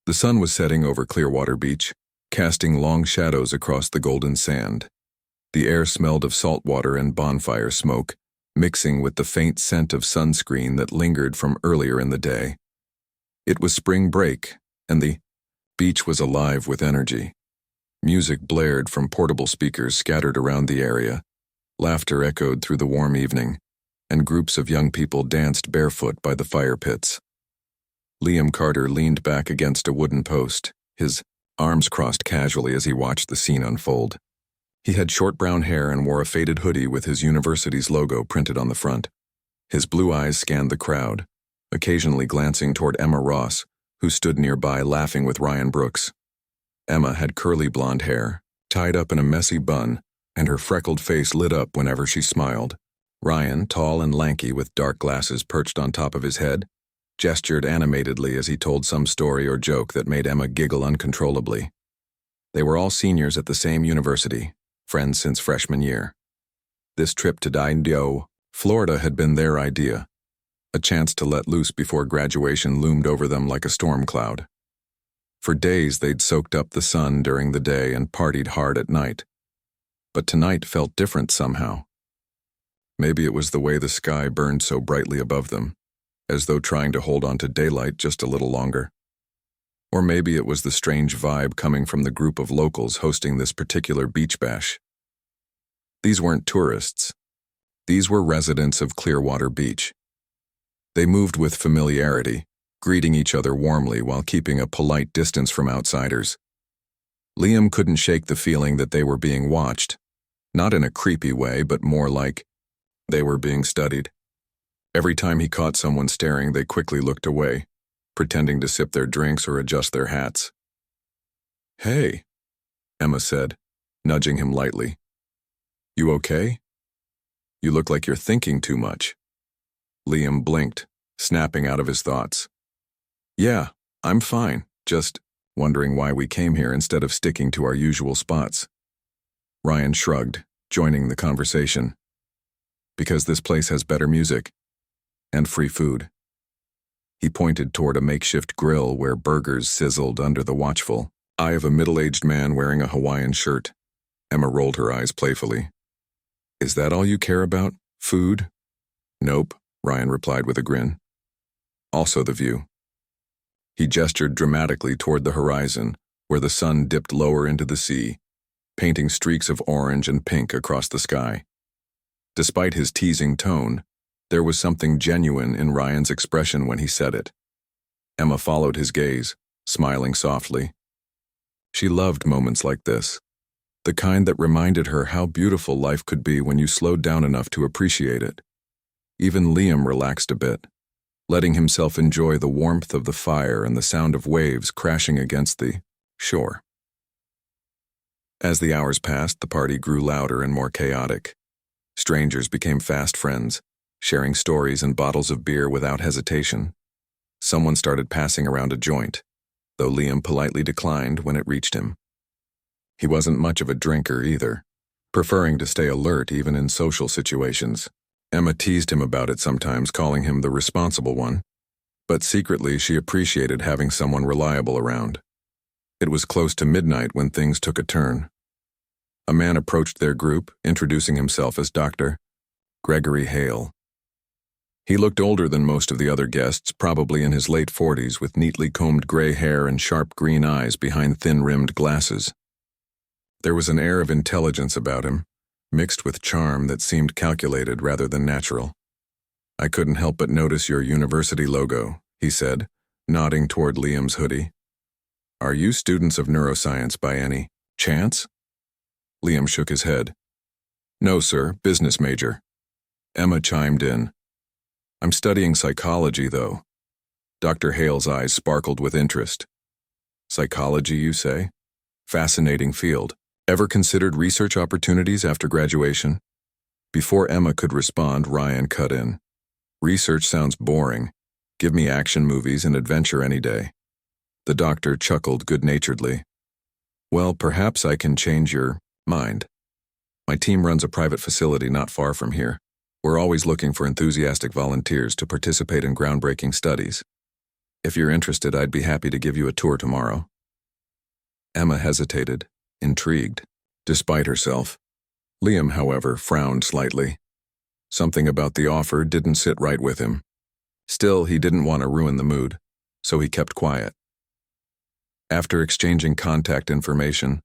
The sun was setting over Clearwater Beach, casting long shadows across the golden sand. The air smelled of salt water and bonfire smoke, mixing with the faint scent of sunscreen that lingered from earlier in the day. It was spring break, and the beach was alive with energy. Music blared from portable speakers scattered around the area. Laughter echoed through the warm evening, and groups of young people danced barefoot by the fire pits. Liam Carter leaned back against a wooden post, his arms crossed casually as he watched the scene unfold. He had short brown hair and wore a faded hoodie with his university's logo printed on the front. His blue eyes scanned the crowd, occasionally glancing toward Emma Ross, who stood nearby laughing with Ryan Brooks. Emma had curly blonde hair, tied up in a messy bun, and her freckled face lit up whenever she smiled. Ryan, tall and lanky with dark glasses perched on top of his head, gestured animatedly as he told some story or joke that made Emma giggle uncontrollably. They were all seniors at the same university, friends since freshman year. This trip to Didio, Florida had been their idea, a chance to let loose before graduation loomed over them like a storm cloud. For days they'd soaked up the sun during the day and partied hard at night. But tonight felt different somehow. Maybe it was the way the sky burned so brightly above them, as though trying to hold on to daylight just a little longer. Or maybe it was the strange vibe coming from the group of locals hosting this particular beach bash. These weren't tourists. These were residents of Clearwater Beach. They moved with familiarity, greeting each other warmly while keeping a polite distance from outsiders. Liam couldn't shake the feeling that they were being watched, not in a creepy way, but more like they were being studied. Every time he caught someone staring, they quickly looked away, pretending to sip their drinks or adjust their hats. "Hey," Emma said, nudging him lightly. "You okay? You look like you're thinking too much." Liam blinked, snapping out of his thoughts. "Yeah, I'm fine, just wondering why we came here instead of sticking to our usual spots." Ryan shrugged, joining the conversation. "Because this place has better music and free food." He pointed toward a makeshift grill where burgers sizzled under the watchful eye of a middle-aged man wearing a Hawaiian shirt. Emma rolled her eyes playfully. "Is that all you care about? Food?" "Nope," Ryan replied with a grin. "Also the view." He gestured dramatically toward the horizon, where the sun dipped lower into the sea, painting streaks of orange and pink across the sky. Despite his teasing tone, there was something genuine in Ryan's expression when he said it. Emma followed his gaze, smiling softly. She loved moments like this, the kind that reminded her how beautiful life could be when you slowed down enough to appreciate it. Even Liam relaxed a bit, letting himself enjoy the warmth of the fire and the sound of waves crashing against the shore. As the hours passed, the party grew louder and more chaotic. Strangers became fast friends, sharing stories and bottles of beer without hesitation. Someone started passing around a joint, though Liam politely declined when it reached him. He wasn't much of a drinker either, preferring to stay alert even in social situations. Emma teased him about it sometimes, calling him the responsible one, but secretly she appreciated having someone reliable around. It was close to midnight when things took a turn. A man approached their group, introducing himself as Dr. Gregory Hale. He looked older than most of the other guests, probably in his late 40s, with neatly combed gray hair and sharp green eyes behind thin-rimmed glasses. There was an air of intelligence about him, mixed with charm that seemed calculated rather than natural. "I couldn't help but notice your university logo," he said, nodding toward Liam's hoodie. "Are you students of neuroscience by any chance?" Liam shook his head. "No, sir, business major." Emma chimed in. "I'm studying psychology, though." Dr. Hale's eyes sparkled with interest. "Psychology, you say? Fascinating field. Ever considered research opportunities after graduation?" Before Emma could respond, Ryan cut in. "Research sounds boring. Give me action movies and adventure any day." The doctor chuckled good-naturedly. "Well, perhaps I can change your mind. My team runs a private facility not far from here. We're always looking for enthusiastic volunteers to participate in groundbreaking studies." If you're interested, I'd be happy to give you a tour tomorrow. Emma hesitated, intrigued, despite herself. Liam, however, frowned slightly. Something about the offer didn't sit right with him. Still, he didn't want to ruin the mood, so he kept quiet. After exchanging contact information,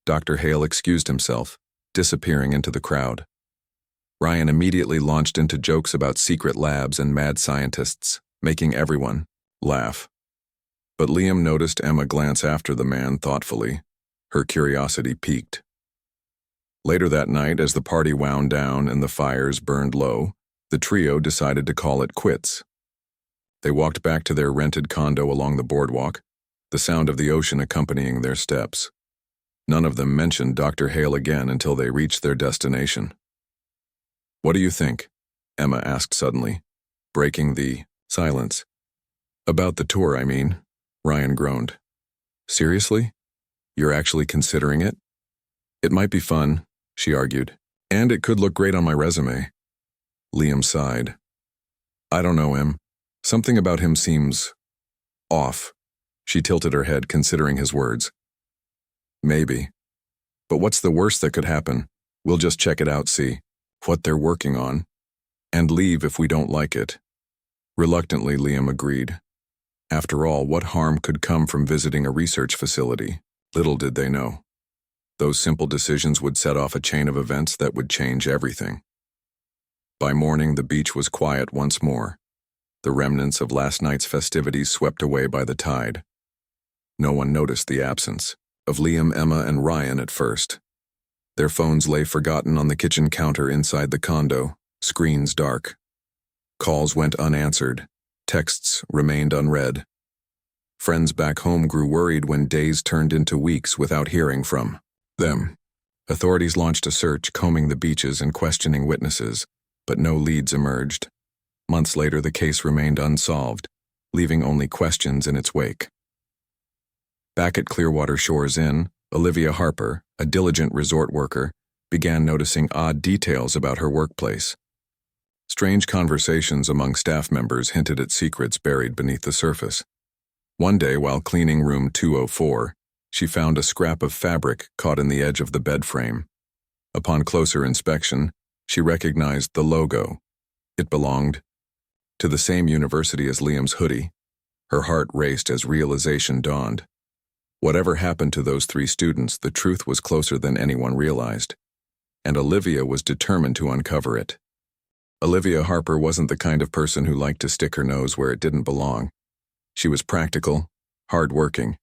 Dr. Hale excused himself, disappearing into the crowd. Ryan immediately launched into jokes about secret labs and mad scientists, making everyone laugh. But Liam noticed Emma glance after the man thoughtfully. Her curiosity piqued. Later that night, as the party wound down and the fires burned low, the trio decided to call it quits. They walked back to their rented condo along the boardwalk, the sound of the ocean accompanying their steps. None of them mentioned Dr. Hale again until they reached their destination. "What do you think?" Emma asked suddenly, breaking the silence. "About the tour, I mean," Ryan groaned. "Seriously? You're actually considering it?" "It might be fun," she argued, "and it could look great on my resume." Liam sighed. "I don't know him. Something about him seems off." She tilted her head, considering his words. "Maybe. But what's the worst that could happen? We'll just check it out, see what they're working on, and leave if we don't like it." Reluctantly, Liam agreed. After all, what harm could come from visiting a research facility? Little did they know. Those simple decisions would set off a chain of events that would change everything. By morning, the beach was quiet once more, the remnants of last night's festivities swept away by the tide. No one noticed the absence of Liam, Emma, and Ryan at first. Their phones lay forgotten on the kitchen counter inside the condo, screens dark. Calls went unanswered. Texts remained unread. Friends back home grew worried when days turned into weeks without hearing from them. Authorities launched a search, combing the beaches and questioning witnesses, but no leads emerged. Months later, the case remained unsolved, leaving only questions in its wake. Back at Clearwater Shores Inn, Olivia Harper, a diligent resort worker, began noticing odd details about her workplace. Strange conversations among staff members hinted at secrets buried beneath the surface. One day, while cleaning room 204, she found a scrap of fabric caught in the edge of the bed frame. Upon closer inspection, she recognized the logo. It belonged to the same university as Liam's hoodie. Her heart raced as realization dawned. Whatever happened to those 3 students, the truth was closer than anyone realized, and Olivia was determined to uncover it. Olivia Harper wasn't the kind of person who liked to stick her nose where it didn't belong. She was practical, hard-working,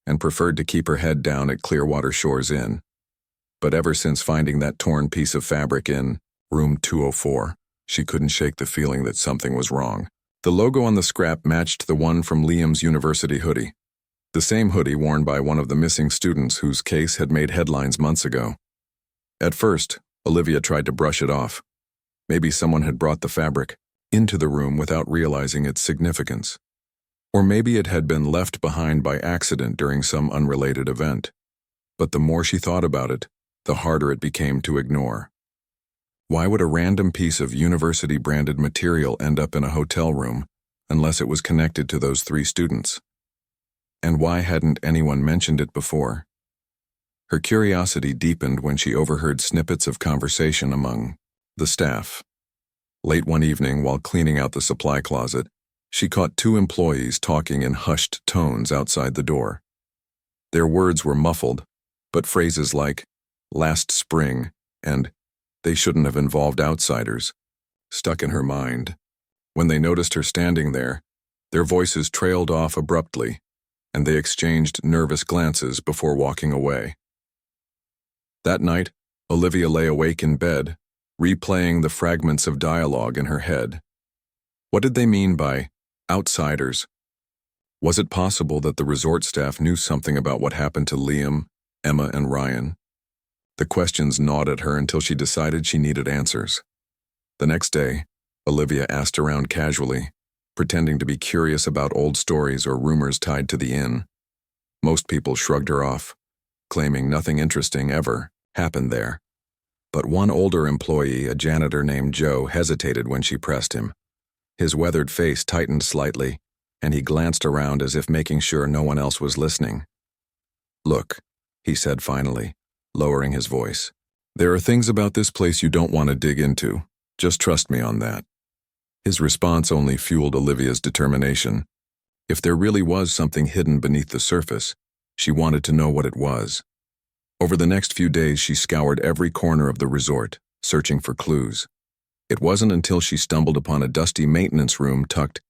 and preferred to keep her head down at Clearwater Shores Inn. But ever since finding that torn piece of fabric in room 204, she couldn't shake the feeling that something was wrong. The logo on the scrap matched the one from Liam's university hoodie, the same hoodie worn by one of the missing students whose case had made headlines months ago. At first, Olivia tried to brush it off. Maybe someone had brought the fabric into the room without realizing its significance. Or maybe it had been left behind by accident during some unrelated event. But the more she thought about it, the harder it became to ignore. Why would a random piece of university-branded material end up in a hotel room unless it was connected to those 3 students? And why hadn't anyone mentioned it before? Her curiosity deepened when she overheard snippets of conversation among the staff. Late one evening, while cleaning out the supply closet, she caught 2 employees talking in hushed tones outside the door. Their words were muffled, but phrases like, "last spring," and "they shouldn't have involved outsiders," stuck in her mind. When they noticed her standing there, their voices trailed off abruptly, and they exchanged nervous glances before walking away. That night, Olivia lay awake in bed, replaying the fragments of dialogue in her head. What did they mean by outsiders? Was it possible that the resort staff knew something about what happened to Liam, Emma, and Ryan? The questions gnawed at her until she decided she needed answers. The next day, Olivia asked around casually, pretending to be curious about old stories or rumors tied to the inn. Most people shrugged her off, claiming nothing interesting ever happened there. But one older employee, a janitor named Joe, hesitated when she pressed him. His weathered face tightened slightly, and he glanced around as if making sure no one else was listening. "Look," he said finally, lowering his voice. "There are things about this place you don't want to dig into. Just trust me on that." His response only fueled Olivia's determination. If there really was something hidden beneath the surface, she wanted to know what it was. Over the next few days, she scoured every corner of the resort, searching for clues. It wasn't until she stumbled upon a dusty maintenance room tucked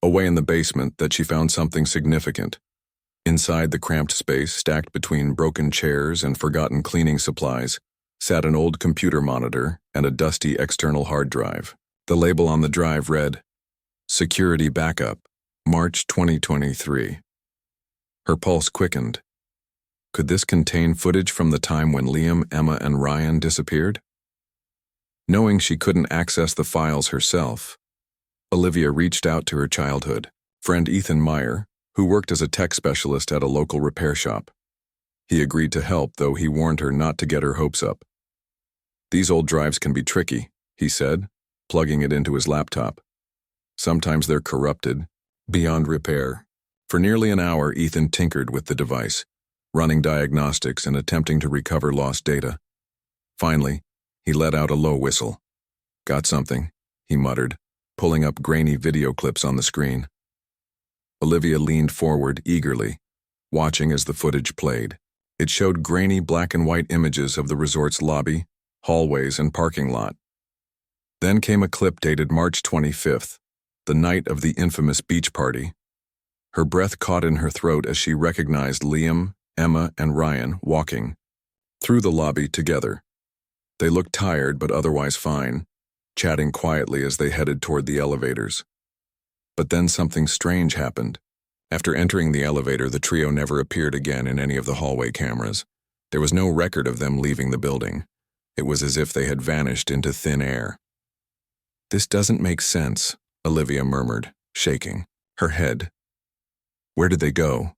away in the basement that she found something significant. Inside the cramped space, stacked between broken chairs and forgotten cleaning supplies, sat an old computer monitor and a dusty external hard drive. The label on the drive read, "Security Backup, March 2023. Her pulse quickened. Could this contain footage from the time when Liam, Emma, and Ryan disappeared? Knowing she couldn't access the files herself, Olivia reached out to her childhood friend Ethan Meyer, who worked as a tech specialist at a local repair shop. He agreed to help, though he warned her not to get her hopes up. "These old drives can be tricky," he said, plugging it into his laptop. "Sometimes they're corrupted, beyond repair." For nearly an hour, Ethan tinkered with the device, running diagnostics and attempting to recover lost data. Finally, he let out a low whistle. "Got something," he muttered, pulling up grainy video clips on the screen. Olivia leaned forward eagerly, watching as the footage played. It showed grainy black and white images of the resort's lobby, hallways, and parking lot. Then came a clip dated March 25th, the night of the infamous beach party. Her breath caught in her throat as she recognized Liam, Emma, and Ryan walking through the lobby together. They looked tired but otherwise fine, chatting quietly as they headed toward the elevators. But then something strange happened. After entering the elevator, the trio never appeared again in any of the hallway cameras. There was no record of them leaving the building. It was as if they had vanished into thin air. "This doesn't make sense," Olivia murmured, shaking her head. "Where did they go?"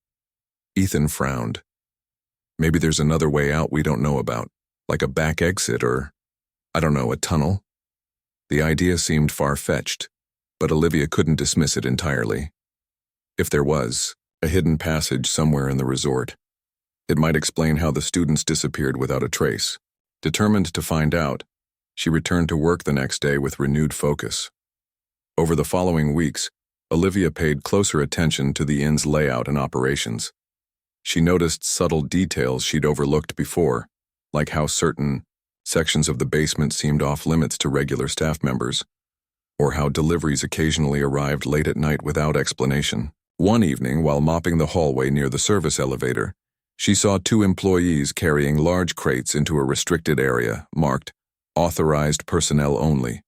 Ethan frowned. "Maybe there's another way out we don't know about, like a back exit or, I don't know, a tunnel?" The idea seemed far-fetched, but Olivia couldn't dismiss it entirely. If there was a hidden passage somewhere in the resort, it might explain how the students disappeared without a trace. Determined to find out, she returned to work the next day with renewed focus. Over the following weeks, Olivia paid closer attention to the inn's layout and operations. She noticed subtle details she'd overlooked before, like how certain sections of the basement seemed off-limits to regular staff members, or how deliveries occasionally arrived late at night without explanation. One evening, while mopping the hallway near the service elevator, she saw two employees carrying large crates into a restricted area marked "Authorized Personnel Only."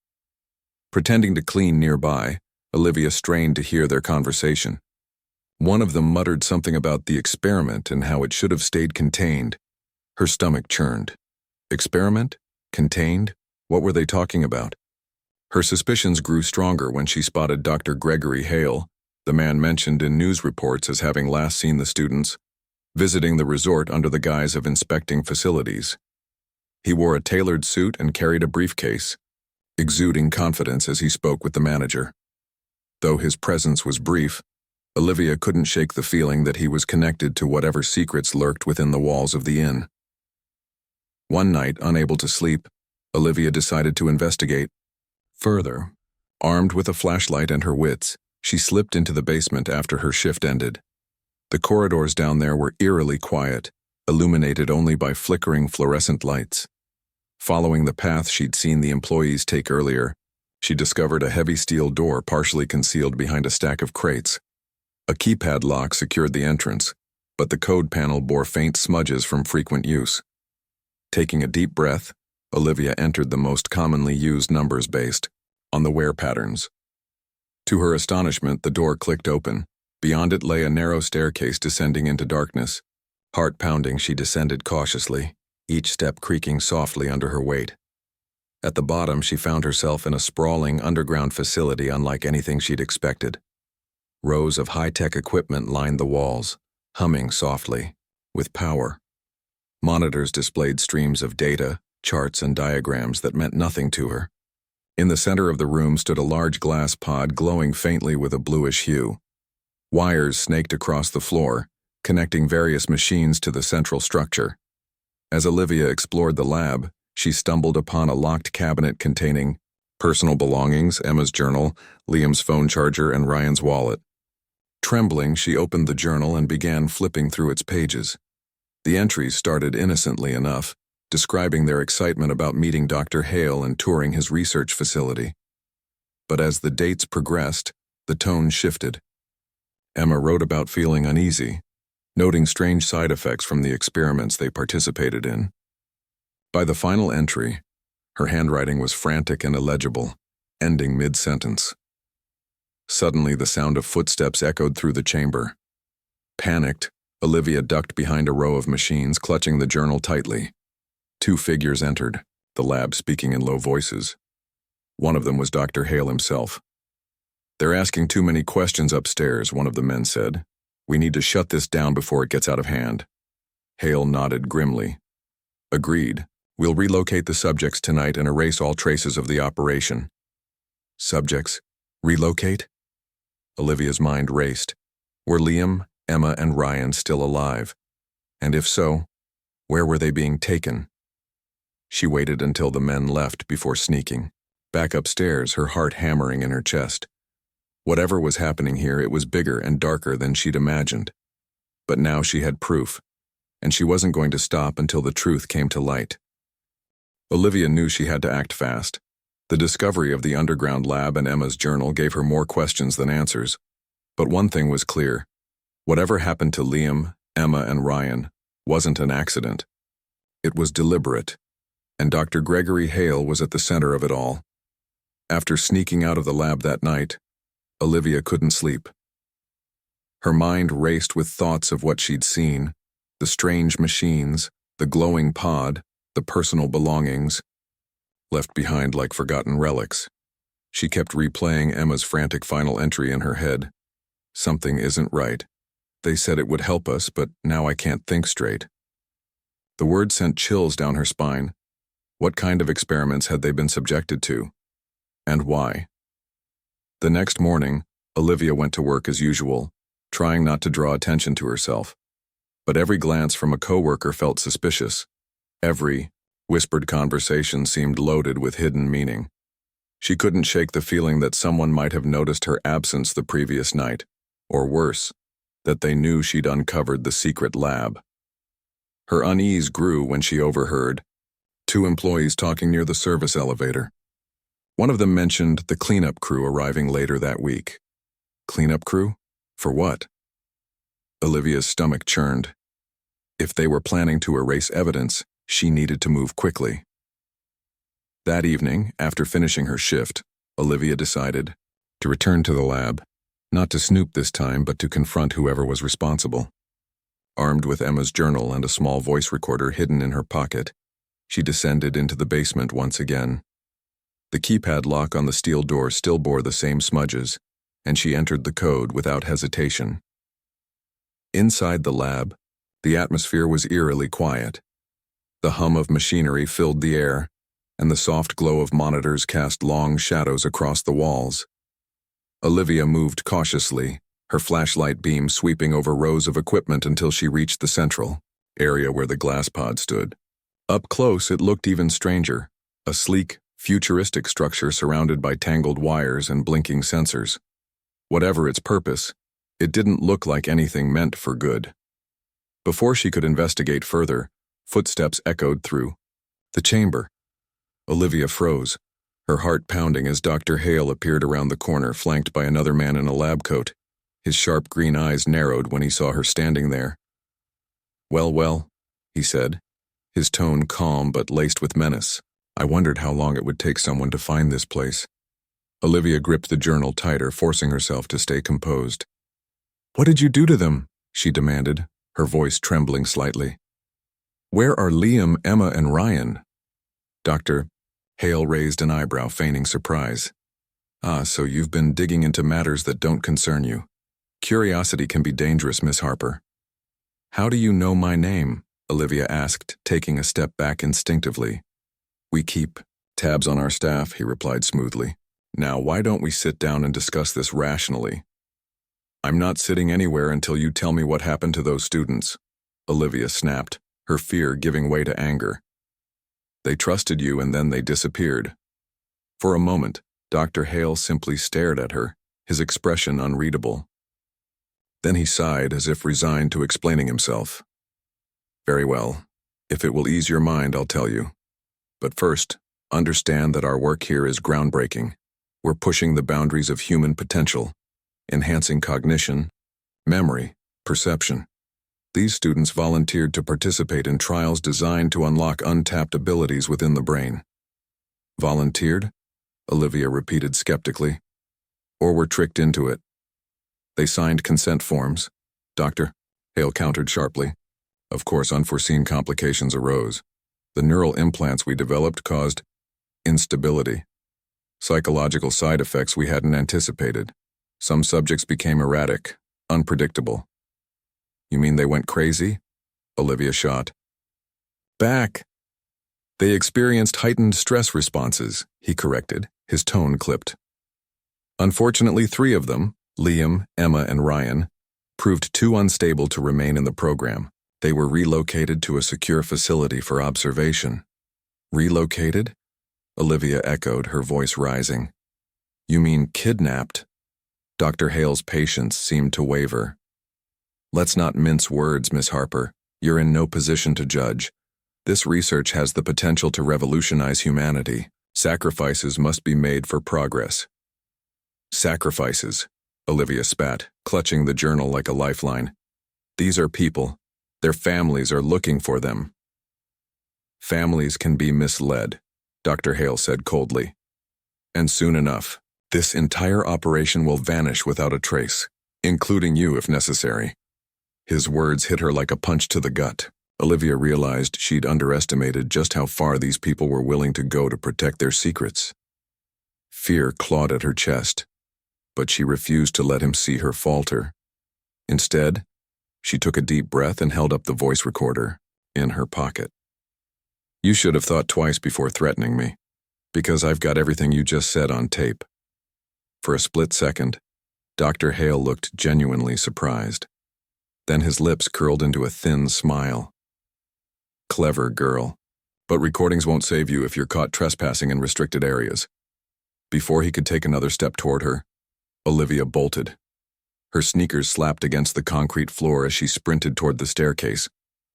Pretending to clean nearby, Olivia strained to hear their conversation. One of them muttered something about the experiment and how it should have stayed contained. Her stomach churned. Experiment? Contained? What were they talking about? Her suspicions grew stronger when she spotted Dr. Gregory Hale, the man mentioned in news reports as having last seen the students, visiting the resort under the guise of inspecting facilities. He wore a tailored suit and carried a briefcase, exuding confidence as he spoke with the manager. Though his presence was brief, Olivia couldn't shake the feeling that he was connected to whatever secrets lurked within the walls of the inn. One night, unable to sleep, Olivia decided to investigate further. Armed with a flashlight and her wits, she slipped into the basement after her shift ended. The corridors down there were eerily quiet, illuminated only by flickering fluorescent lights. Following the path she'd seen the employees take earlier, she discovered a heavy steel door partially concealed behind a stack of crates. A keypad lock secured the entrance, but the code panel bore faint smudges from frequent use. Taking a deep breath, Olivia entered the most commonly used numbers based on the wear patterns. To her astonishment, the door clicked open. Beyond it lay a narrow staircase descending into darkness. Heart pounding, she descended cautiously, each step creaking softly under her weight. At the bottom, she found herself in a sprawling underground facility unlike anything she'd expected. Rows of high-tech equipment lined the walls, humming softly, with power. Monitors displayed streams of data, charts, and diagrams that meant nothing to her. In the center of the room stood a large glass pod glowing faintly with a bluish hue. Wires snaked across the floor, connecting various machines to the central structure. As Olivia explored the lab, she stumbled upon a locked cabinet containing personal belongings, Emma's journal, Liam's phone charger, and Ryan's wallet. Trembling, she opened the journal and began flipping through its pages. The entries started innocently enough, describing their excitement about meeting Dr. Hale and touring his research facility. But as the dates progressed, the tone shifted. Emma wrote about feeling uneasy, noting strange side effects from the experiments they participated in. By the final entry, her handwriting was frantic and illegible, ending mid-sentence. Suddenly, the sound of footsteps echoed through the chamber. Panicked, Olivia ducked behind a row of machines, clutching the journal tightly. 2 figures entered, the lab speaking in low voices. One of them was Dr. Hale himself. "They're asking too many questions upstairs," one of the men said. "We need to shut this down before it gets out of hand." Hale nodded grimly. "Agreed. We'll relocate the subjects tonight and erase all traces of the operation." Subjects? Relocate? Olivia's mind raced. Were Liam, Emma, and Ryan still alive? And if so, where were they being taken? She waited until the men left before sneaking. Back upstairs, her heart hammering in her chest. Whatever was happening here, it was bigger and darker than she'd imagined. But now she had proof, and she wasn't going to stop until the truth came to light. Olivia knew she had to act fast. The discovery of the underground lab and Emma's journal gave her more questions than answers. But one thing was clear. Whatever happened to Liam, Emma, and Ryan wasn't an accident. It was deliberate, and Dr. Gregory Hale was at the center of it all. After sneaking out of the lab that night, Olivia couldn't sleep. Her mind raced with thoughts of what she'd seen, the strange machines, the glowing pod, the personal belongings, left behind like forgotten relics. She kept replaying Emma's frantic final entry in her head. "Something isn't right. They said it would help us, but now I can't think straight." The word sent chills down her spine. What kind of experiments had they been subjected to? And why? The next morning, Olivia went to work as usual, trying not to draw attention to herself. But every glance from a coworker felt suspicious. Every whispered conversation seemed loaded with hidden meaning. She couldn't shake the feeling that someone might have noticed her absence the previous night, or worse, that they knew she'd uncovered the secret lab. Her unease grew when she overheard 2 employees talking near the service elevator. One of them mentioned the cleanup crew arriving later that week. Cleanup crew? For what? Olivia's stomach churned. If they were planning to erase evidence, she needed to move quickly. That evening, after finishing her shift, Olivia decided to return to the lab, not to snoop this time, but to confront whoever was responsible. Armed with Emma's journal and a small voice recorder hidden in her pocket, she descended into the basement once again. The keypad lock on the steel door still bore the same smudges, and she entered the code without hesitation. Inside the lab, the atmosphere was eerily quiet. The hum of machinery filled the air, and the soft glow of monitors cast long shadows across the walls. Olivia moved cautiously, her flashlight beam sweeping over rows of equipment until she reached the central area where the glass pod stood. Up close, it looked even stranger, a sleek, futuristic structure surrounded by tangled wires and blinking sensors. Whatever its purpose, it didn't look like anything meant for good. Before she could investigate further, footsteps echoed through the chamber. Olivia froze, her heart pounding as Dr. Hale appeared around the corner, flanked by another man in a lab coat. His sharp green eyes narrowed when he saw her standing there. Well, he said, his tone calm but laced with menace. I wondered how long it would take someone to find this place. Olivia gripped the journal tighter, forcing herself to stay composed. "What did you do to them?" she demanded, her voice trembling slightly. "Where are Liam, Emma, and Ryan?" Dr. Hale raised an eyebrow, feigning surprise. "Ah, so you've been digging into matters that don't concern you. Curiosity can be dangerous, Miss Harper." "How do you know my name?" Olivia asked, taking a step back instinctively. "We keep tabs on our staff," he replied smoothly. "Now, why don't we sit down and discuss this rationally?" I'm not sitting anywhere until you tell me what happened to those students, Olivia snapped, her fear giving way to anger. They trusted you and then they disappeared. For a moment, Dr. Hale simply stared at her, his expression unreadable. Then he sighed as if resigned to explaining himself. Very well. If it will ease your mind, I'll tell you. But first, understand that our work here is groundbreaking. We're pushing the boundaries of human potential, enhancing cognition, memory, perception. These students volunteered to participate in trials designed to unlock untapped abilities within the brain. Volunteered? Olivia repeated skeptically. Or were tricked into it. They signed consent forms. Dr. Hale countered sharply. Of course, unforeseen complications arose. The neural implants we developed caused instability. Psychological side effects we hadn't anticipated. Some subjects became erratic, unpredictable. You mean they went crazy? Olivia shot back. They experienced heightened stress responses, he corrected, his tone clipped. Unfortunately, 3 of them, Liam, Emma, and Ryan, proved too unstable to remain in the program. They were relocated to a secure facility for observation. Relocated? Olivia echoed, her voice rising. You mean kidnapped? Dr. Hale's patience seemed to waver. Let's not mince words, Miss Harper. You're in no position to judge. This research has the potential to revolutionize humanity. Sacrifices must be made for progress. Sacrifices, Olivia spat, clutching the journal like a lifeline. These are people. Their families are looking for them. Families can be misled, Dr. Hale said coldly. And soon enough, this entire operation will vanish without a trace, including you if necessary. His words hit her like a punch to the gut. Olivia realized she'd underestimated just how far these people were willing to go to protect their secrets. Fear clawed at her chest, but she refused to let him see her falter. Instead, she took a deep breath and held up the voice recorder in her pocket. You should have thought twice before threatening me, because I've got everything you just said on tape. For a split second, Dr. Hale looked genuinely surprised. Then his lips curled into a thin smile. Clever girl. But recordings won't save you if you're caught trespassing in restricted areas. Before he could take another step toward her, Olivia bolted. Her sneakers slapped against the concrete floor as she sprinted toward the staircase,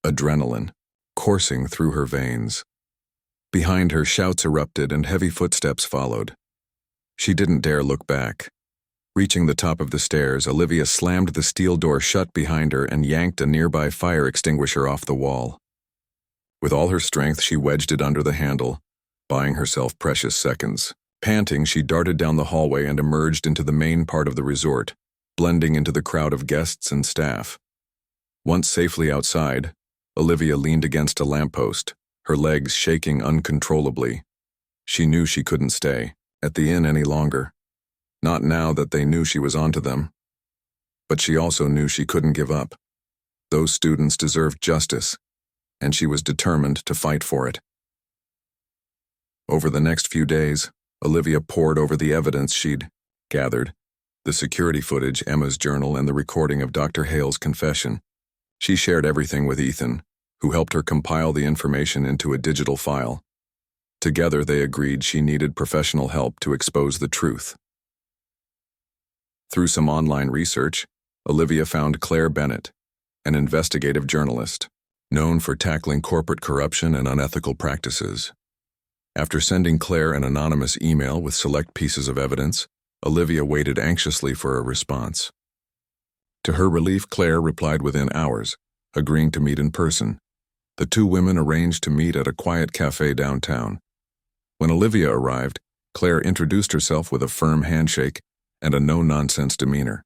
adrenaline coursing through her veins. Behind her, shouts erupted and heavy footsteps followed. She didn't dare look back. Reaching the top of the stairs, Olivia slammed the steel door shut behind her and yanked a nearby fire extinguisher off the wall. With all her strength, she wedged it under the handle, buying herself precious seconds. Panting, she darted down the hallway and emerged into the main part of the resort, blending into the crowd of guests and staff. Once safely outside, Olivia leaned against a lamppost, her legs shaking uncontrollably. She knew she couldn't stay at the inn any longer. Not now that they knew she was onto them. But she also knew she couldn't give up. Those students deserved justice, and she was determined to fight for it. Over the next few days, Olivia pored over the evidence she'd gathered, the security footage, Emma's journal, and the recording of Dr. Hale's confession. She shared everything with Ethan, who helped her compile the information into a digital file. Together, they agreed she needed professional help to expose the truth. Through some online research, Olivia found Claire Bennett, an investigative journalist, known for tackling corporate corruption and unethical practices. After sending Claire an anonymous email with select pieces of evidence, Olivia waited anxiously for a response. To her relief, Claire replied within hours, agreeing to meet in person. The 2 women arranged to meet at a quiet cafe downtown. When Olivia arrived, Claire introduced herself with a firm handshake and a no-nonsense demeanor.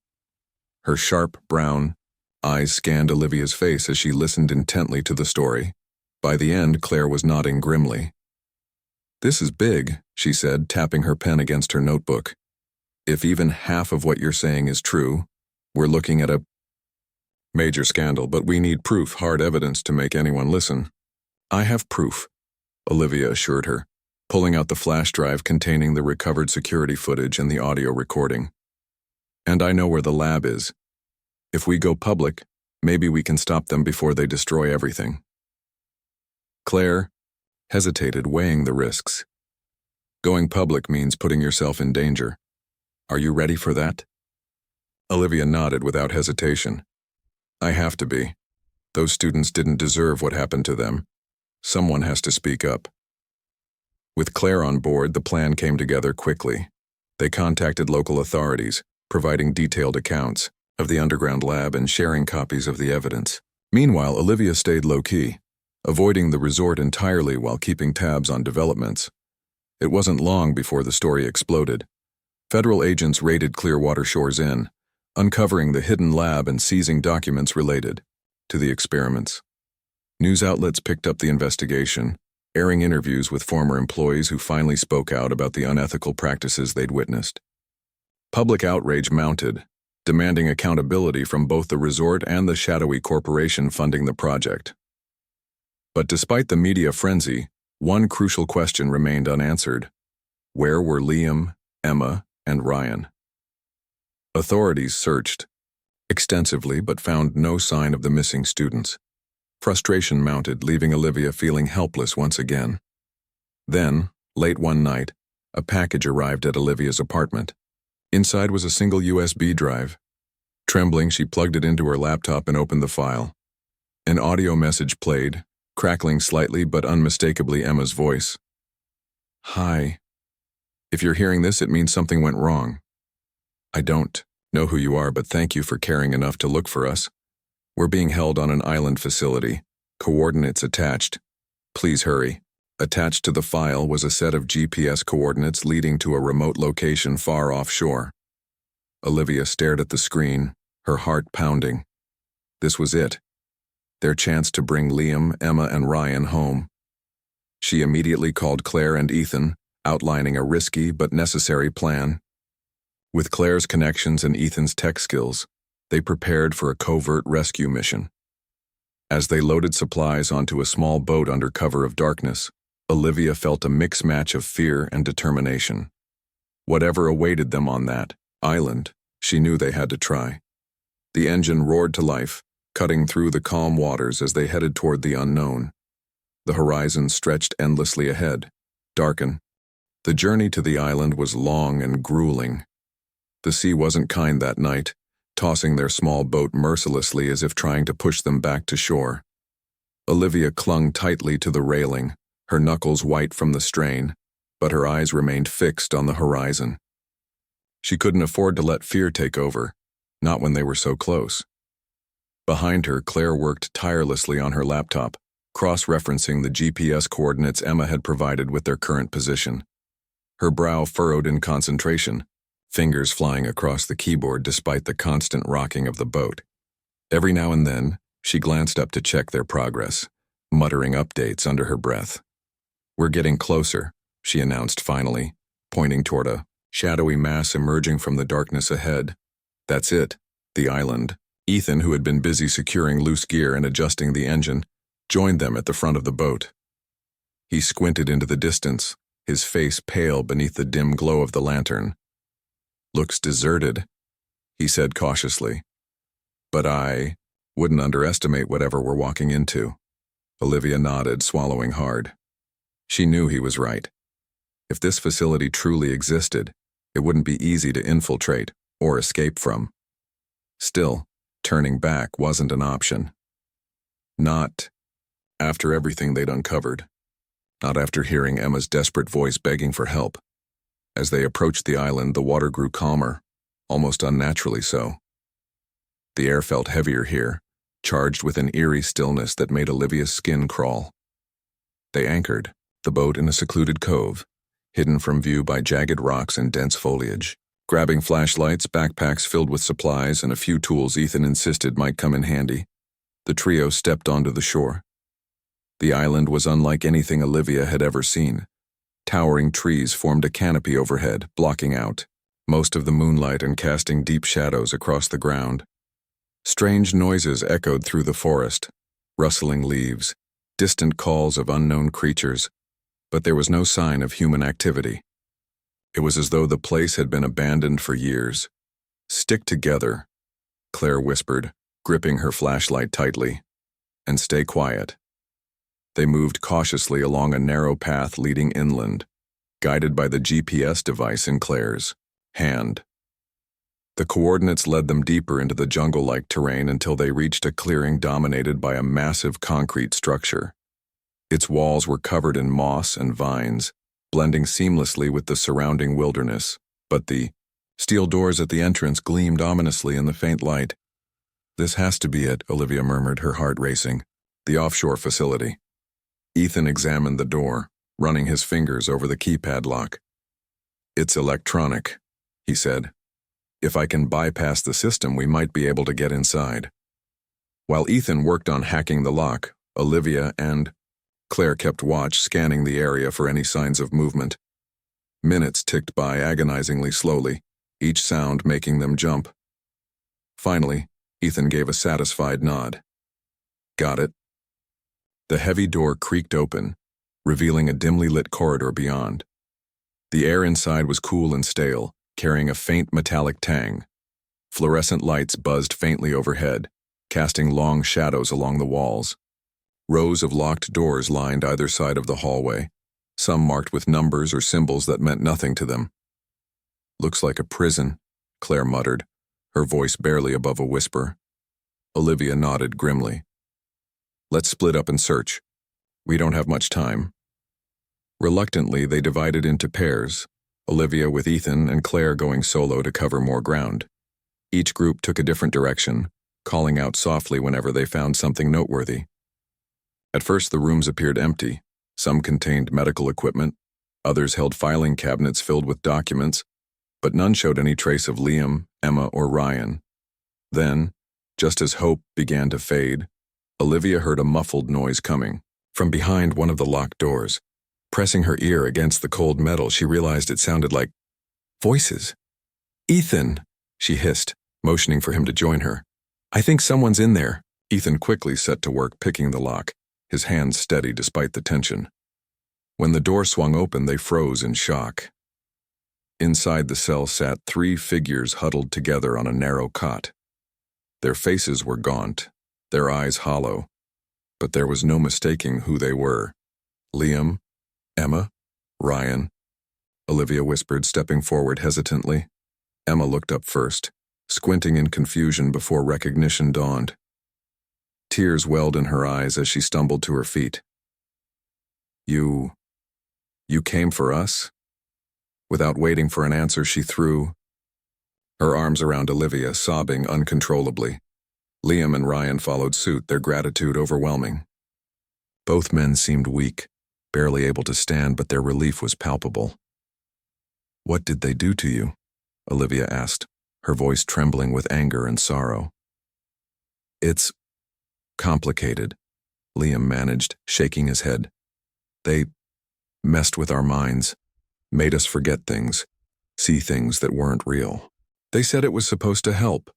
Her sharp, brown eyes scanned Olivia's face as she listened intently to the story. By the end, Claire was nodding grimly. "This is big," she said, tapping her pen against her notebook. "If even half of what you're saying is true, we're looking at a major scandal, but we need proof, hard evidence to make anyone listen." "I have proof," Olivia assured her, pulling out the flash drive containing the recovered security footage and the audio recording. "And I know where the lab is. If we go public, maybe we can stop them before they destroy everything. Claire hesitated, weighing the risks. Going public means putting yourself in danger. Are you ready for that? Olivia nodded without hesitation. I have to be. Those students didn't deserve what happened to them. Someone has to speak up. With Claire on board, the plan came together quickly. They contacted local authorities, providing detailed accounts of the underground lab and sharing copies of the evidence. Meanwhile, Olivia stayed low-key, avoiding the resort entirely while keeping tabs on developments. It wasn't long before the story exploded. Federal agents raided Clearwater Shores Inn, uncovering the hidden lab and seizing documents related to the experiments. News outlets picked up the investigation, airing interviews with former employees who finally spoke out about the unethical practices they'd witnessed. Public outrage mounted, demanding accountability from both the resort and the shadowy corporation funding the project. But despite the media frenzy, one crucial question remained unanswered. Where were Liam, Emma, and Ryan? Authorities searched extensively but found no sign of the missing students. Frustration mounted, leaving Olivia feeling helpless once again. Then, late one night, a package arrived at Olivia's apartment. Inside was a single USB drive. Trembling, she plugged it into her laptop and opened the file. An audio message played, crackling slightly but unmistakably Emma's voice. Hi. If you're hearing this, it means something went wrong. I don't know who you are, but thank you for caring enough to look for us. We're being held on an island facility. Coordinates attached. Please hurry. Attached to the file was a set of GPS coordinates leading to a remote location far offshore. Olivia stared at the screen, her heart pounding. This was it. Their chance to bring Liam, Emma, and Ryan home. She immediately called Claire and Ethan, outlining a risky but necessary plan. With Claire's connections and Ethan's tech skills, they prepared for a covert rescue mission. As they loaded supplies onto a small boat under cover of darkness, Olivia felt a mixed match of fear and determination. Whatever awaited them on that island, she knew they had to try. The engine roared to life, cutting through the calm waters as they headed toward the unknown. The horizon stretched endlessly ahead, darkened. The journey to the island was long and grueling. The sea wasn't kind that night, tossing their small boat mercilessly as if trying to push them back to shore. Olivia clung tightly to the railing, her knuckles white from the strain, but her eyes remained fixed on the horizon. She couldn't afford to let fear take over, not when they were so close. Behind her, Claire worked tirelessly on her laptop, cross-referencing the GPS coordinates Emma had provided with their current position. Her brow furrowed in concentration, fingers flying across the keyboard despite the constant rocking of the boat. Every now and then, she glanced up to check their progress, muttering updates under her breath. We're getting closer, she announced finally, pointing toward a shadowy mass emerging from the darkness ahead. That's it, the island. Ethan, who had been busy securing loose gear and adjusting the engine, joined them at the front of the boat. He squinted into the distance, his face pale beneath the dim glow of the lantern. Looks deserted, he said cautiously. But I wouldn't underestimate whatever we're walking into. Olivia nodded, swallowing hard. She knew he was right. If this facility truly existed, it wouldn't be easy to infiltrate or escape from. Still, turning back wasn't an option. Not after everything they'd uncovered. Not after hearing Emma's desperate voice begging for help. As they approached the island, the water grew calmer, almost unnaturally so. The air felt heavier here, charged with an eerie stillness that made Olivia's skin crawl. They anchored, the boat in a secluded cove, hidden from view by jagged rocks and dense foliage. Grabbing flashlights, backpacks filled with supplies, and a few tools Ethan insisted might come in handy, the trio stepped onto the shore. The island was unlike anything Olivia had ever seen. Towering trees formed a canopy overhead, blocking out most of the moonlight and casting deep shadows across the ground. Strange noises echoed through the forest, rustling leaves, distant calls of unknown creatures, but there was no sign of human activity. It was as though the place had been abandoned for years. Stick together, Claire whispered, gripping her flashlight tightly. And stay quiet. They moved cautiously along a narrow path leading inland, guided by the GPS device in Claire's hand. The coordinates led them deeper into the jungle-like terrain until they reached a clearing dominated by a massive concrete structure. Its walls were covered in moss and vines, blending seamlessly with the surrounding wilderness, but the steel doors at the entrance gleamed ominously in the faint light. "This has to be it," Olivia murmured, her heart racing. "The offshore facility." Ethan examined the door, running his fingers over the keypad lock. "It's electronic," he said. "If I can bypass the system, we might be able to get inside." While Ethan worked on hacking the lock, Olivia and Claire kept watch, scanning the area for any signs of movement. Minutes ticked by agonizingly slowly, each sound making them jump. Finally, Ethan gave a satisfied nod. "Got it." The heavy door creaked open, revealing a dimly lit corridor beyond. The air inside was cool and stale, carrying a faint metallic tang. Fluorescent lights buzzed faintly overhead, casting long shadows along the walls. Rows of locked doors lined either side of the hallway, some marked with numbers or symbols that meant nothing to them. "Looks like a prison," Claire muttered, her voice barely above a whisper. Olivia nodded grimly. "Let's split up and search. We don't have much time." Reluctantly, they divided into pairs, Olivia with Ethan and Claire going solo to cover more ground. Each group took a different direction, calling out softly whenever they found something noteworthy. At first, the rooms appeared empty. Some contained medical equipment, others held filing cabinets filled with documents, but none showed any trace of Liam, Emma, or Ryan. Then, just as hope began to fade, Olivia heard a muffled noise coming from behind one of the locked doors. Pressing her ear against the cold metal, she realized it sounded like voices. "Ethan," she hissed, motioning for him to join her. "I think someone's in there." Ethan quickly set to work picking the lock, his hands steady despite the tension. When the door swung open, they froze in shock. Inside the cell sat 3 figures huddled together on a narrow cot. Their faces were gaunt, their eyes hollow, but there was no mistaking who they were. "Liam, Emma, Ryan," Olivia whispered, stepping forward hesitantly. Emma looked up first, squinting in confusion before recognition dawned. Tears welled in her eyes as she stumbled to her feet. You came for us?" Without waiting for an answer, she threw her arms around Olivia, sobbing uncontrollably. Liam and Ryan followed suit, their gratitude overwhelming. Both men seemed weak, barely able to stand, but their relief was palpable. "What did they do to you?" Olivia asked, her voice trembling with anger and sorrow. "It's complicated," Liam managed, shaking his head. "They messed with our minds, made us forget things, see things that weren't real. They said it was supposed to help,"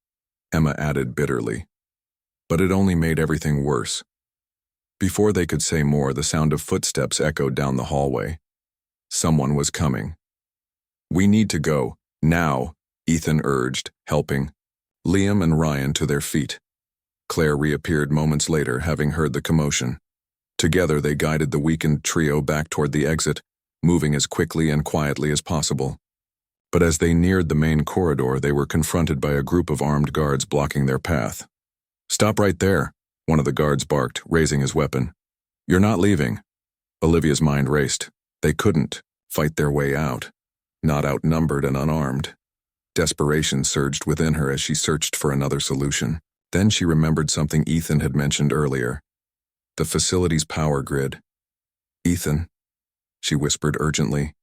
Emma added bitterly. "But it only made everything worse." Before they could say more, the sound of footsteps echoed down the hallway. Someone was coming. "We need to go, now," Ethan urged, helping Liam and Ryan to their feet. Claire reappeared moments later, having heard the commotion. Together, they guided the weakened trio back toward the exit, moving as quickly and quietly as possible. But as they neared the main corridor, they were confronted by a group of armed guards blocking their path. "Stop right there," one of the guards barked, raising his weapon. "You're not leaving." Olivia's mind raced. They couldn't fight their way out, not outnumbered and unarmed. Desperation surged within her as she searched for another solution. Then she remembered something Ethan had mentioned earlier. The facility's power grid. "Ethan," she whispered urgently,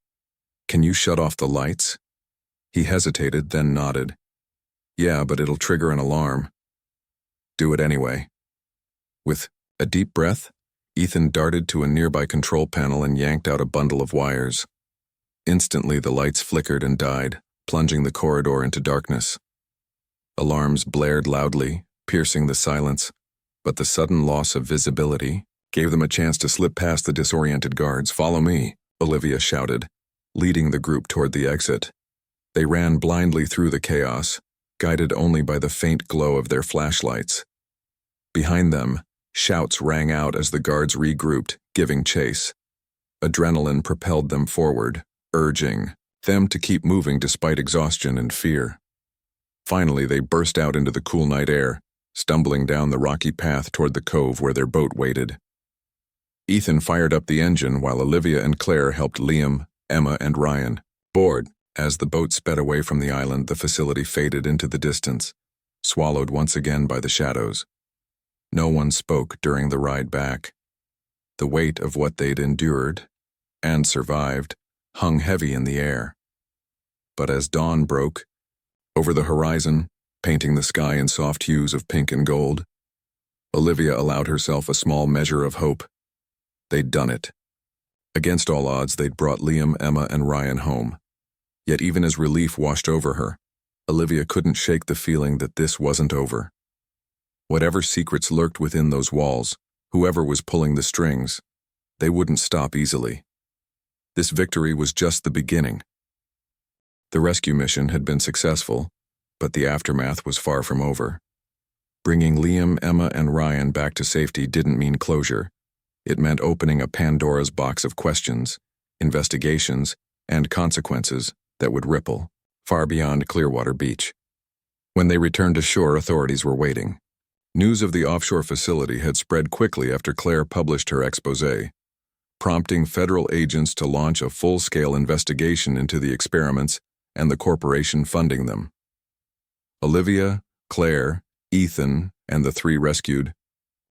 "can you shut off the lights?" He hesitated, then nodded. "Yeah, but it'll trigger an alarm." "Do it anyway." With a deep breath, Ethan darted to a nearby control panel and yanked out a bundle of wires. Instantly, the lights flickered and died, plunging the corridor into darkness. Alarms blared loudly, piercing the silence, but the sudden loss of visibility gave them a chance to slip past the disoriented guards. "Follow me," Olivia shouted, leading the group toward the exit. They ran blindly through the chaos, guided only by the faint glow of their flashlights. Behind them, shouts rang out as the guards regrouped, giving chase. Adrenaline propelled them forward, urging them to keep moving despite exhaustion and fear. Finally, they burst out into the cool night air, stumbling down the rocky path toward the cove where their boat waited. Ethan fired up the engine while Olivia and Claire helped Liam, Emma, and Ryan board. As the boat sped away from the island, the facility faded into the distance, swallowed once again by the shadows. No one spoke during the ride back. The weight of what they'd endured and survived hung heavy in the air. But as dawn broke, over the horizon, painting the sky in soft hues of pink and gold, Olivia allowed herself a small measure of hope. They'd done it. Against all odds, they'd brought Liam, Emma, and Ryan home. Yet even as relief washed over her, Olivia couldn't shake the feeling that this wasn't over. Whatever secrets lurked within those walls, whoever was pulling the strings, they wouldn't stop easily. This victory was just the beginning. The rescue mission had been successful, but the aftermath was far from over. Bringing Liam, Emma, and Ryan back to safety didn't mean closure. It meant opening a Pandora's box of questions, investigations, and consequences that would ripple far beyond Clearwater Beach. When they returned to shore, authorities were waiting. News of the offshore facility had spread quickly after Claire published her exposé, prompting federal agents to launch a full-scale investigation into the experiments and the corporation funding them. Olivia, Claire, Ethan, and the 3 rescued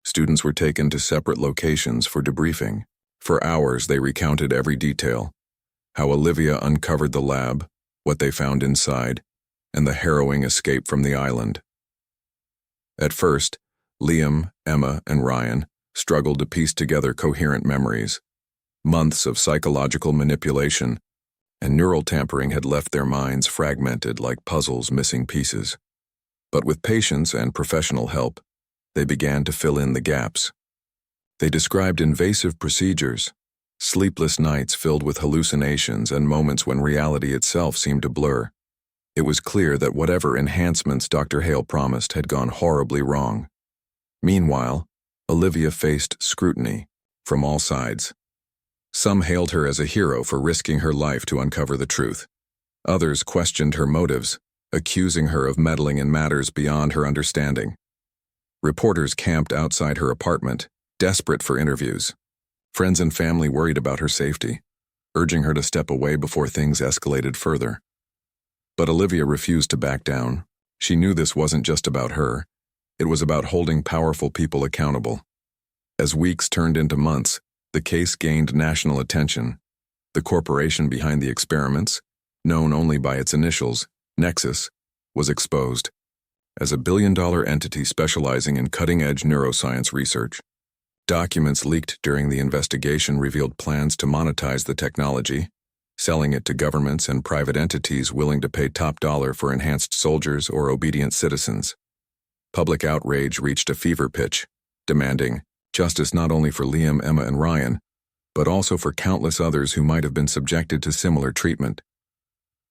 students were taken to separate locations for debriefing. For hours, they recounted every detail: how Olivia uncovered the lab, what they found inside, and the harrowing escape from the island. At first, Liam, Emma, and Ryan struggled to piece together coherent memories. Months of psychological manipulation and neural tampering had left their minds fragmented like puzzles missing pieces. But with patience and professional help, they began to fill in the gaps. They described invasive procedures, sleepless nights filled with hallucinations, and moments when reality itself seemed to blur. It was clear that whatever enhancements Dr. Hale promised had gone horribly wrong. Meanwhile, Olivia faced scrutiny from all sides. Some hailed her as a hero for risking her life to uncover the truth. Others questioned her motives, accusing her of meddling in matters beyond her understanding. Reporters camped outside her apartment, desperate for interviews. Friends and family worried about her safety, urging her to step away before things escalated further. But Olivia refused to back down. She knew this wasn't just about her. It was about holding powerful people accountable. As weeks turned into months, the case gained national attention. The corporation behind the experiments, known only by its initials, Nexus, was exposed as a billion-dollar entity specializing in cutting-edge neuroscience research. Documents leaked during the investigation revealed plans to monetize the technology, selling it to governments and private entities willing to pay top dollar for enhanced soldiers or obedient citizens. Public outrage reached a fever pitch, demanding justice not only for Liam, Emma, and Ryan, but also for countless others who might have been subjected to similar treatment.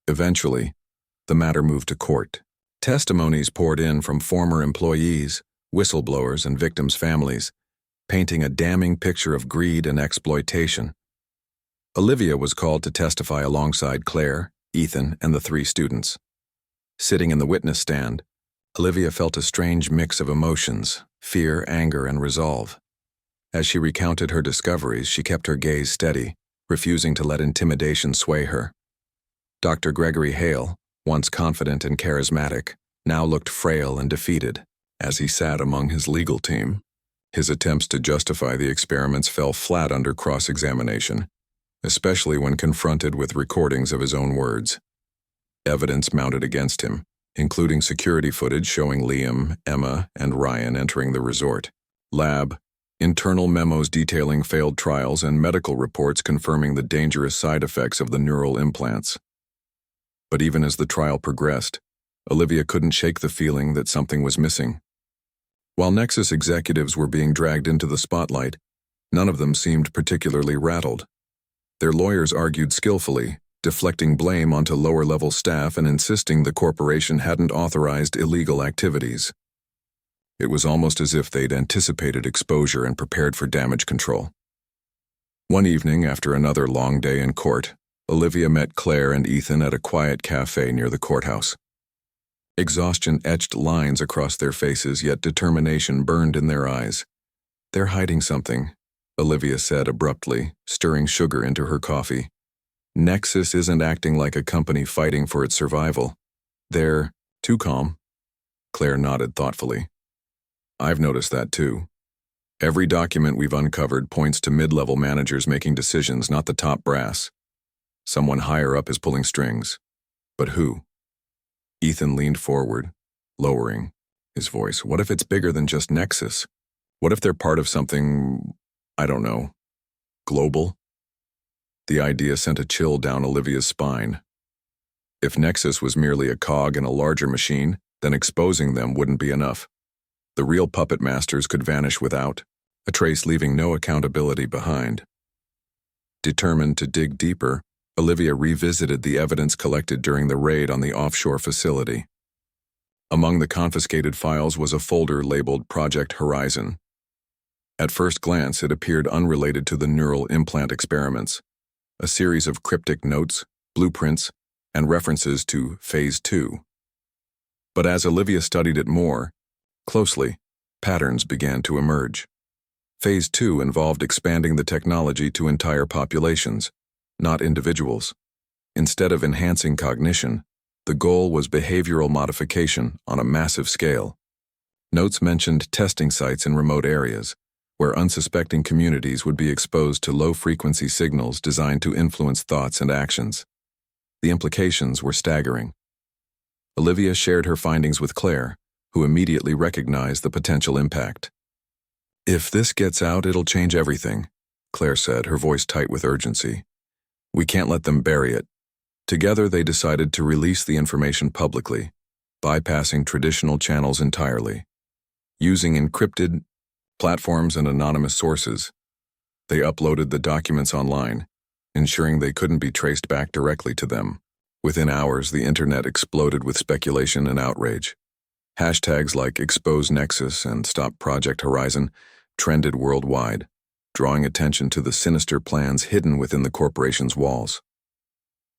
Eventually, the matter moved to court. Testimonies poured in from former employees, whistleblowers, and victims' families, painting a damning picture of greed and exploitation. Olivia was called to testify alongside Claire, Ethan, and the 3 students. Sitting in the witness stand, Olivia felt a strange mix of emotions: fear, anger, and resolve. As she recounted her discoveries, she kept her gaze steady, refusing to let intimidation sway her. Dr. Gregory Hale, once confident and charismatic, now looked frail and defeated. As he sat among his legal team, his attempts to justify the experiments fell flat under cross-examination, especially when confronted with recordings of his own words. Evidence mounted against him, including security footage showing Liam, Emma, and Ryan entering the resort. Lab, internal memos detailing failed trials, and medical reports confirming the dangerous side effects of the neural implants. But even as the trial progressed, Olivia couldn't shake the feeling that something was missing. While Nexus executives were being dragged into the spotlight, none of them seemed particularly rattled. Their lawyers argued skillfully, deflecting blame onto lower-level staff and insisting the corporation hadn't authorized illegal activities. It was almost as if they'd anticipated exposure and prepared for damage control. One evening, after another long day in court, Olivia met Claire and Ethan at a quiet cafe near the courthouse. Exhaustion etched lines across their faces, yet determination burned in their eyes. "They're hiding something," Olivia said abruptly, stirring sugar into her coffee. "Nexus isn't acting like a company fighting for its survival. They're too calm." Claire nodded thoughtfully. "I've noticed that too. Every document we've uncovered points to mid-level managers making decisions, not the top brass. Someone higher up is pulling strings. But who?" Ethan leaned forward, lowering his voice. "What if it's bigger than just Nexus? What if they're part of something, I don't know, global?" The idea sent a chill down Olivia's spine. If Nexus was merely a cog in a larger machine, then exposing them wouldn't be enough. The real puppet masters could vanish without a trace, leaving no accountability behind. Determined to dig deeper, Olivia revisited the evidence collected during the raid on the offshore facility. Among the confiscated files was a folder labeled Project Horizon. At first glance, it appeared unrelated to the neural implant experiments. A series of cryptic notes, blueprints, and references to Phase 2. But as Olivia studied it more closely, patterns began to emerge. Phase 2 involved expanding the technology to entire populations, not individuals. Instead of enhancing cognition, the goal was behavioral modification on a massive scale. Notes mentioned testing sites in remote areas, where unsuspecting communities would be exposed to low-frequency signals designed to influence thoughts and actions. The implications were staggering. Olivia shared her findings with Claire, who immediately recognized the potential impact. "If this gets out, it'll change everything," Claire said, her voice tight with urgency. "We can't let them bury it." Together, they decided to release the information publicly, bypassing traditional channels entirely. Using encrypted platforms and anonymous sources, they uploaded the documents online, ensuring they couldn't be traced back directly to them. Within hours, the internet exploded with speculation and outrage. Hashtags like #ExposeNexus and Stop Project Horizon trended worldwide, drawing attention to the sinister plans hidden within the corporation's walls.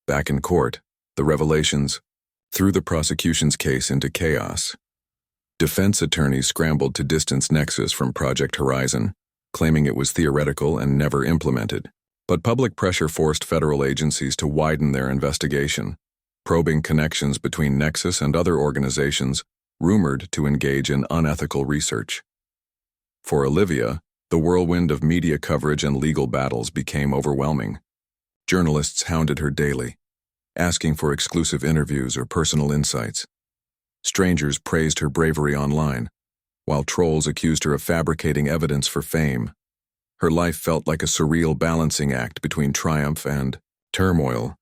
Back in court, the revelations threw the prosecution's case into chaos. Defense attorneys scrambled to distance Nexus from Project Horizon, claiming it was theoretical and never implemented. But public pressure forced federal agencies to widen their investigation, probing connections between Nexus and other organizations rumored to engage in unethical research. For Olivia, the whirlwind of media coverage and legal battles became overwhelming. Journalists hounded her daily, asking for exclusive interviews or personal insights. Strangers praised her bravery online, while trolls accused her of fabricating evidence for fame. Her life felt like a surreal balancing act between triumph and turmoil.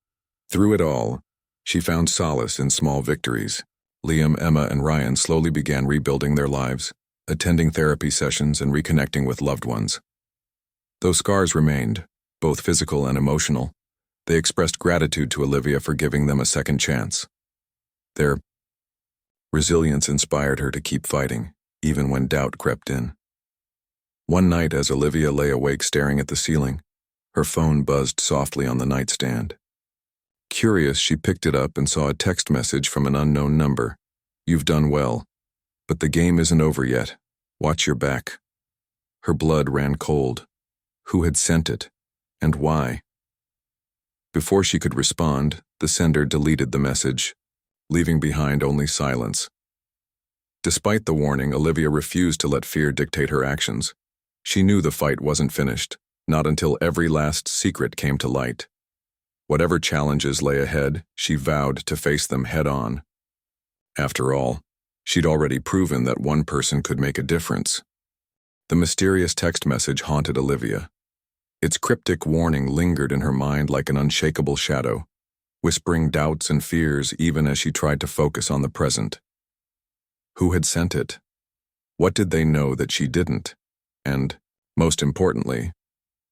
Through it all, she found solace in small victories. Liam, Emma, and Ryan slowly began rebuilding their lives, attending therapy sessions and reconnecting with loved ones. Though scars remained, both physical and emotional, they expressed gratitude to Olivia for giving them a second chance. Their resilience inspired her to keep fighting, even when doubt crept in. One night, as Olivia lay awake staring at the ceiling, her phone buzzed softly on the nightstand. Curious, she picked it up and saw a text message from an unknown number. "You've done well, but the game isn't over yet. Watch your back." Her blood ran cold. Who had sent it, and why? Before she could respond, the sender deleted the message, leaving behind only silence. Despite the warning, Olivia refused to let fear dictate her actions. She knew the fight wasn't finished, not until every last secret came to light. Whatever challenges lay ahead, she vowed to face them head-on. After all, she'd already proven that one person could make a difference. The mysterious text message haunted Olivia. Its cryptic warning lingered in her mind like an unshakable shadow, whispering doubts and fears even as she tried to focus on the present. Who had sent it? What did they know that she didn't? And, most importantly,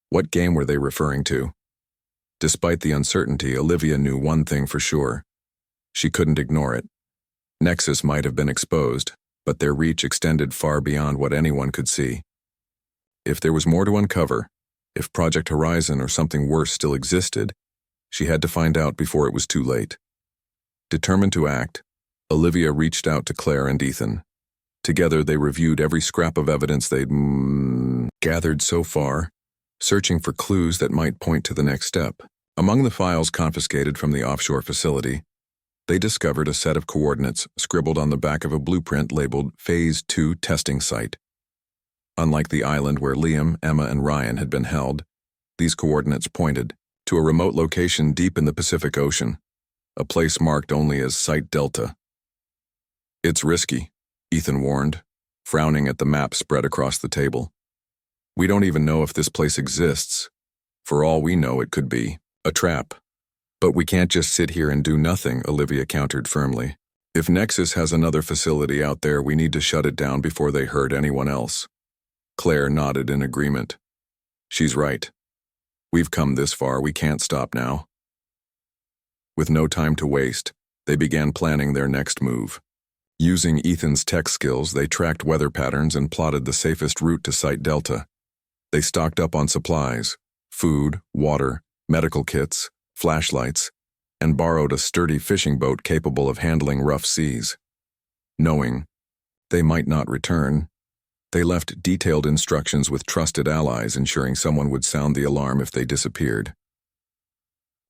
what game were they referring to? Despite the uncertainty, Olivia knew one thing for sure. She couldn't ignore it. Nexus might have been exposed, but their reach extended far beyond what anyone could see. If there was more to uncover, if Project Horizon or something worse still existed, she had to find out before it was too late. Determined to act, Olivia reached out to Claire and Ethan. Together, they reviewed every scrap of evidence they'd gathered so far, searching for clues that might point to the next step. Among the files confiscated from the offshore facility, they discovered a set of coordinates scribbled on the back of a blueprint labeled Phase 2 Testing Site. Unlike the island where Liam, Emma, and Ryan had been held, these coordinates pointed to a remote location deep in the Pacific Ocean, a place marked only as Site Delta. "It's risky," Ethan warned, frowning at the map spread across the table. "We don't even know if this place exists. For all we know, it could be a trap." "But we can't just sit here and do nothing," Olivia countered firmly. "If Nexus has another facility out there, we need to shut it down before they hurt anyone else." Claire nodded in agreement. "She's right. We've come this far, we can't stop now." With no time to waste, they began planning their next move. Using Ethan's tech skills, they tracked weather patterns and plotted the safest route to Site Delta. They stocked up on supplies, food, water, medical kits, flashlights, and borrowed a sturdy fishing boat capable of handling rough seas. Knowing they might not return, they left detailed instructions with trusted allies, ensuring someone would sound the alarm if they disappeared.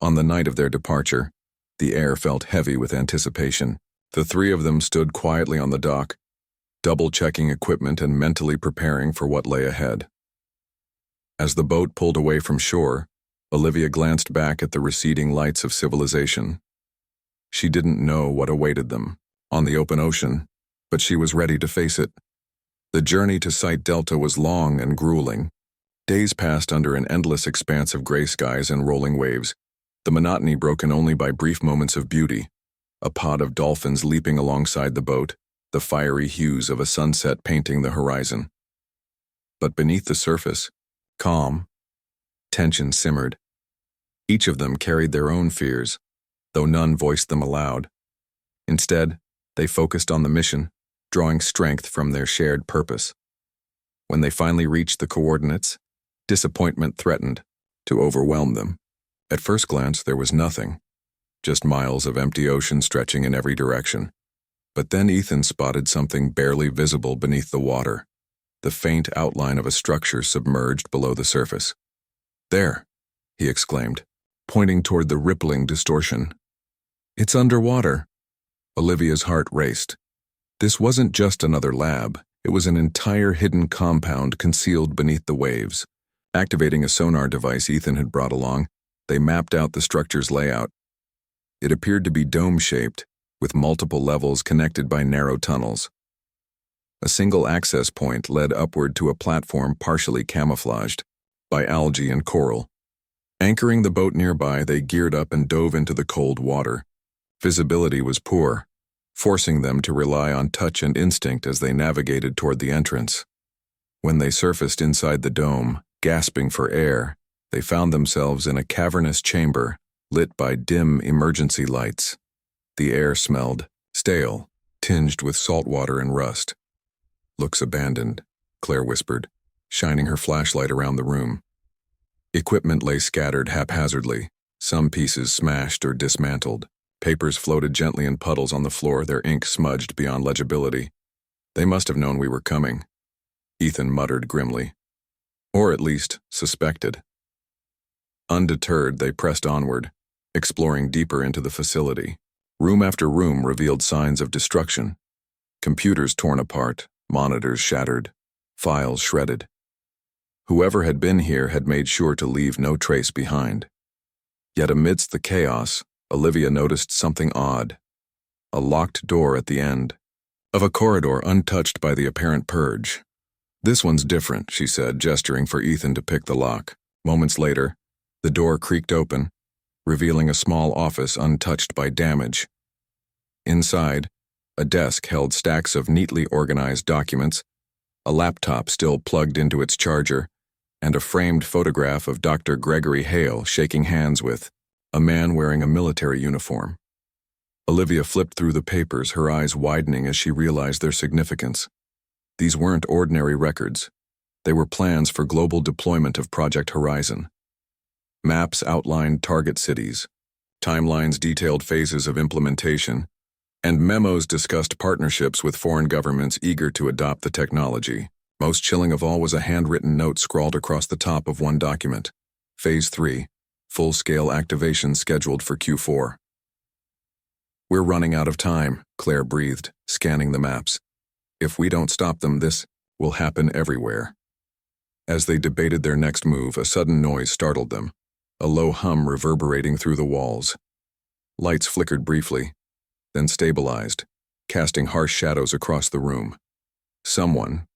On the night of their departure, the air felt heavy with anticipation. The three of them stood quietly on the dock, double-checking equipment and mentally preparing for what lay ahead. As the boat pulled away from shore, Olivia glanced back at the receding lights of civilization. She didn't know what awaited them on the open ocean, but she was ready to face it. The journey to Site Delta was long and grueling. Days passed under an endless expanse of gray skies and rolling waves, the monotony broken only by brief moments of beauty. A pod of dolphins leaping alongside the boat, the fiery hues of a sunset painting the horizon. But beneath the surface, calm, tension simmered. Each of them carried their own fears, though none voiced them aloud. Instead, they focused on the mission, drawing strength from their shared purpose. When they finally reached the coordinates, disappointment threatened to overwhelm them. At first glance, there was nothing, just miles of empty ocean stretching in every direction. But then Ethan spotted something barely visible beneath the water, the faint outline of a structure submerged below the surface. "There," he exclaimed, pointing toward the rippling distortion. "It's underwater." Olivia's heart raced. This wasn't just another lab, it was an entire hidden compound concealed beneath the waves. Activating a sonar device Ethan had brought along, they mapped out the structure's layout. It appeared to be dome-shaped, with multiple levels connected by narrow tunnels. A single access point led upward to a platform partially camouflaged by algae and coral. Anchoring the boat nearby, they geared up and dove into the cold water. Visibility was poor, forcing them to rely on touch and instinct as they navigated toward the entrance. When they surfaced inside the dome, gasping for air, they found themselves in a cavernous chamber lit by dim emergency lights. The air smelled stale, tinged with salt water and rust. "Looks abandoned," Claire whispered, shining her flashlight around the room. Equipment lay scattered haphazardly, some pieces smashed or dismantled. Papers floated gently in puddles on the floor, their ink smudged beyond legibility. "They must have known we were coming," Ethan muttered grimly. Or at least suspected. Undeterred, they pressed onward, exploring deeper into the facility. Room after room revealed signs of destruction. Computers torn apart, monitors shattered, files shredded. Whoever had been here had made sure to leave no trace behind. Yet amidst the chaos, Olivia noticed something odd. A locked door at the end of a corridor untouched by the apparent purge. "This one's different," she said, gesturing for Ethan to pick the lock. Moments later, the door creaked open, revealing a small office untouched by damage. Inside, a desk held stacks of neatly organized documents, a laptop still plugged into its charger, and a framed photograph of Dr. Gregory Hale shaking hands with a man wearing a military uniform. Olivia flipped through the papers, her eyes widening as she realized their significance. These weren't ordinary records. They were plans for global deployment of Project Horizon. Maps outlined target cities, timelines detailed phases of implementation, and memos discussed partnerships with foreign governments eager to adopt the technology. Most chilling of all was a handwritten note scrawled across the top of one document. Phase 3, full-scale activation scheduled for Q4. "We're running out of time," Claire breathed, scanning the maps. "If we don't stop them, this will happen everywhere." As they debated their next move, a sudden noise startled them, a low hum reverberating through the walls. Lights flickered briefly, then stabilized, casting harsh shadows across the room. Someone,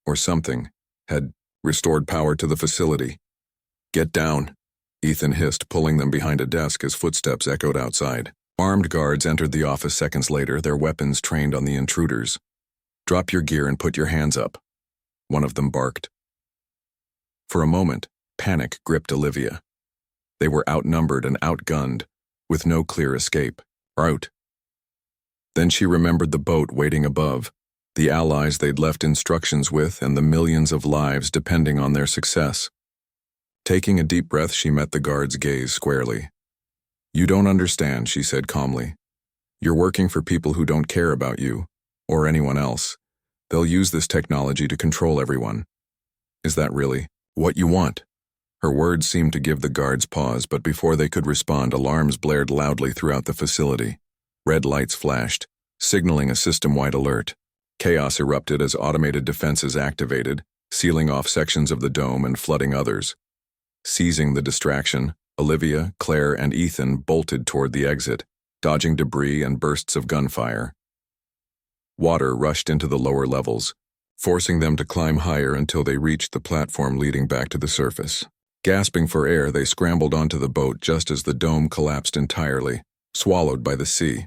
or something, had restored power to the facility. "Get down," Ethan hissed, pulling them behind a desk as footsteps echoed outside. Armed guards entered the office seconds later, their weapons trained on the intruders. "Drop your gear and put your hands up," one of them barked. For a moment, panic gripped Olivia. They were outnumbered and outgunned, with no clear escape. Out. Then she remembered the boat waiting above, the allies they'd left instructions with, and the millions of lives depending on their success. Taking a deep breath, she met the guard's gaze squarely. "You don't understand," she said calmly. "You're working for people who don't care about you, or anyone else. They'll use this technology to control everyone. Is that really what you want?" Her words seemed to give the guards pause, but before they could respond, alarms blared loudly throughout the facility. Red lights flashed, signaling a system-wide alert. Chaos erupted as automated defenses activated, sealing off sections of the dome and flooding others. Seizing the distraction, Olivia, Claire, and Ethan bolted toward the exit, dodging debris and bursts of gunfire. Water rushed into the lower levels, forcing them to climb higher until they reached the platform leading back to the surface. Gasping for air, they scrambled onto the boat just as the dome collapsed entirely, swallowed by the sea.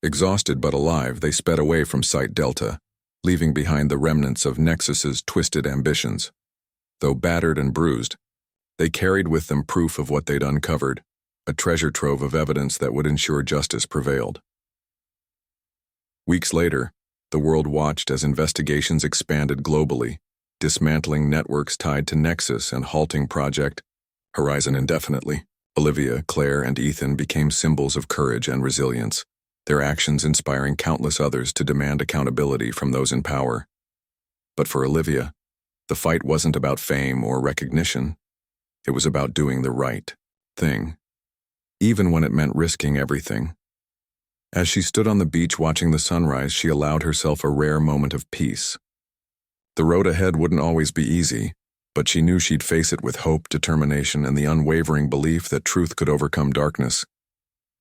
Exhausted but alive, they sped away from Site Delta, leaving behind the remnants of Nexus's twisted ambitions. Though battered and bruised, they carried with them proof of what they'd uncovered, a treasure trove of evidence that would ensure justice prevailed. Weeks later, the world watched as investigations expanded globally, dismantling networks tied to Nexus and halting Project Horizon indefinitely. Olivia, Claire, and Ethan became symbols of courage and resilience, their actions inspiring countless others to demand accountability from those in power. But for Olivia, the fight wasn't about fame or recognition. It was about doing the right thing, even when it meant risking everything. As she stood on the beach watching the sunrise, she allowed herself a rare moment of peace. The road ahead wouldn't always be easy, but she knew she'd face it with hope, determination, and the unwavering belief that truth could overcome darkness.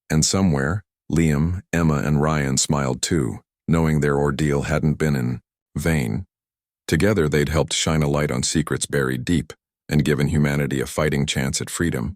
And somewhere, Liam, Emma, and Ryan smiled too, knowing their ordeal hadn't been in vain. Together they'd helped shine a light on secrets buried deep and given humanity a fighting chance at freedom.